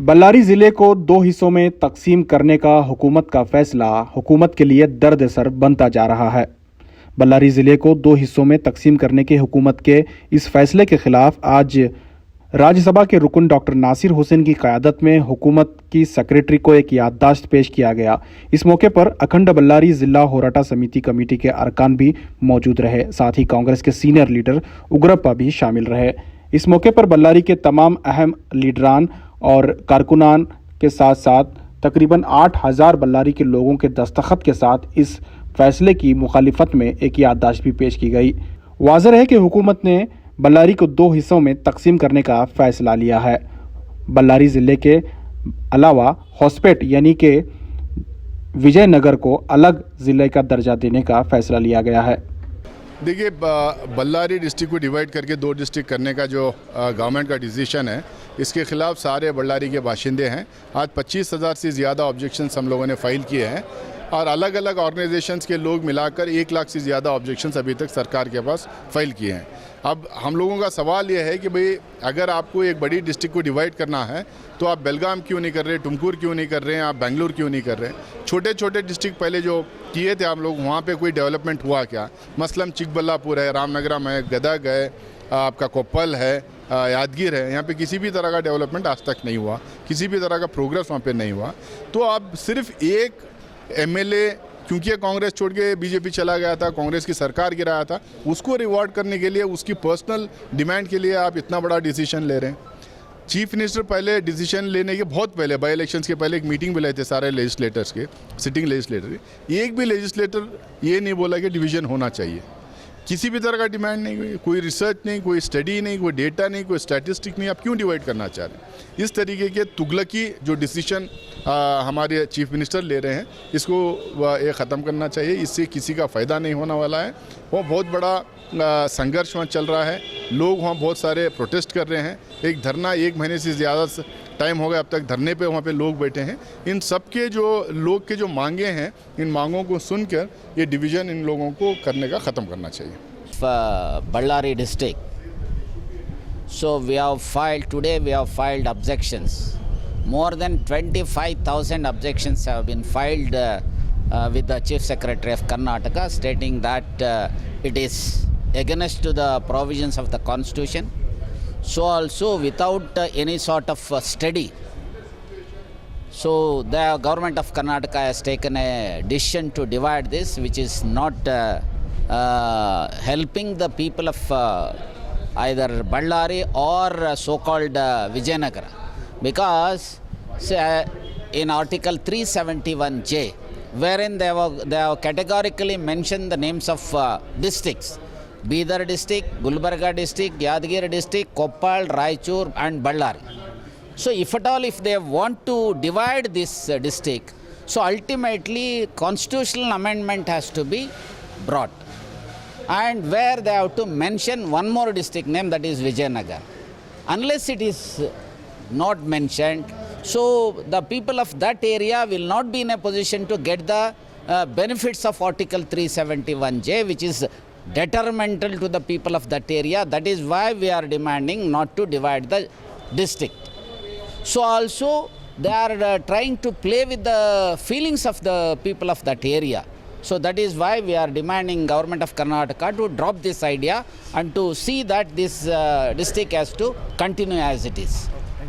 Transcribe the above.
बल्लारी जिले को दो हिस्सों में तकसीम करने का हुकूमत का फैसला हुकूमत के लिए दर्द सर बनता जा रहा है। बल्लारी जिले को दो हिस्सों में तकसीम करने के हुकूमत के इस फैसले के खिलाफ आज राज्यसभा के रुकन डॉक्टर नासिर हुसैन की क़यादत में हुकूमत की सेक्रेटरी को एक याददाश्त पेश किया गया। इस मौके पर अखंड बल्लारी जिला होराटा समिति कमेटी के अरकान भी मौजूद रहे। साथ ही कांग्रेस के सीनियर लीडर उग्रप्पा भी शामिल रहे। इस मौके पर बल्लारी के तमाम अहम लीडरान और कारकुनान के साथ साथ तकरीबन 8,000 बल्लारी के लोगों के दस्तखत के साथ इस फैसले की मुखालिफत में एक याददाश्त भी पेश की गई। वाज़ेह है कि हुकूमत ने बल्लारी को दो हिस्सों में तकसीम करने का फैसला लिया है। बल्लारी ज़िले के अलावा हॉस्पेट यानी कि विजयनगर को अलग ज़िले का दर्जा देने का फैसला लिया गया है। देखिए, बल्लारी डिस्ट्रिक्ट को डिवाइड करके दो डिस्ट्रिक्ट करने का जो गवर्नमेंट का डिसीजन है, इसके खिलाफ सारे बल्लारी के बाशिंदे हैं। आज 25,000 से ज़्यादा ऑब्जेक्शंस हम लोगों ने फ़ाइल किए हैं और अलग अलग ऑर्गेनाइजेशंस के लोग मिलाकर 1 लाख से ज़्यादा ऑब्जेक्शंस अभी तक सरकार के पास फ़ाइल किए हैं। अब हम लोगों का सवाल यह है कि भाई, अगर आपको एक बड़ी डिस्ट्रिक्ट को डिवाइड करना है तो आप बेलगाम क्यों नहीं कर रहे, टुमकुर क्यों नहीं कर रहे हैं, आप बेंगलुरु क्यों नहीं कर रहे हैं? छोटे छोटे डिस्ट्रिक्ट पहले जो किए थे हम लोग, वहाँ पे कोई डेवलपमेंट हुआ क्या? मसलन चिकबल्लापुर है, रामनगरम है, गदग है, आपका कोप्पल है, यादगीर है, यहाँ पे किसी भी तरह का डेवलपमेंट आज तक नहीं हुआ, किसी भी तरह का प्रोग्रेस वहाँ पे नहीं हुआ। तो अब सिर्फ एक एमएलए, क्योंकि कांग्रेस छोड़ के बीजेपी चला गया था, कांग्रेस की सरकार गिराया था, उसको रिवॉर्ड करने के लिए, उसकी पर्सनल डिमांड के लिए आप इतना बड़ा डिसीजन ले रहे हैं। चीफ मिनिस्टर पहले डिसीजन लेने के बहुत पहले, बाई इलेक्शंस के पहले एक मीटिंग बुलाए थे सारे लेजिस्लेटर्स के, सिटिंग लेजिस्लेटर के। एक भी लेजिस्लेटर ये नहीं बोला कि डिवीज़न होना चाहिए। किसी भी तरह का डिमांड नहीं हुई, कोई रिसर्च नहीं, कोई स्टडी नहीं, कोई डेटा नहीं, कोई स्टैटिस्टिक नहीं। आप क्यों डिवाइड करना चाह रहे हैं? इस तरीके के तुगलकी जो डिसीजन हमारे चीफ मिनिस्टर ले रहे हैं, इसको ये ख़त्म करना चाहिए। इससे किसी का फ़ायदा नहीं होने वाला है। वो बहुत बड़ा संघर्ष वहाँ चल रहा है। लोग वहाँ बहुत सारे प्रोटेस्ट कर रहे हैं। एक धरना 1 महीने से ज़्यादा टाइम हो गया, अब तक धरने पे वहाँ पे लोग बैठे हैं। इन सब के जो लोग के जो मांगे हैं, इन मांगों को सुनकर ये डिवीज़न इन लोगों को करने का ख़त्म करना चाहिए। Ballari district. So we have filed objections. More than 25,000 objections have been filed with the Chief Secretary of Karnataka, stating that it is against to the provisions of the Constitution. So also without any sort of study. So the government of Karnataka has taken a decision to divide this, which is not helping the people of either Ballari or so-called Vijayanagara. Because in Article 371J, wherein they have categorically mentioned the names of districts, Bidar district, Gulbarga district, Yadgir district, Koppal, Raichur and Ballari. So if at all, if they want to divide this district, so ultimately constitutional amendment has to be brought. And where they have to mention one more district name, that is Vijayanagar. Unless it is not mentioned, so the people of that area will not be in a position to get the benefits of Article 371J, which is detrimental to the people of that area. That is why we are demanding not to divide the district. So also they are trying to play with the feelings of the people of that area. So that is why we are demanding government of Karnataka to drop this idea and to see that this district has to continue as it is.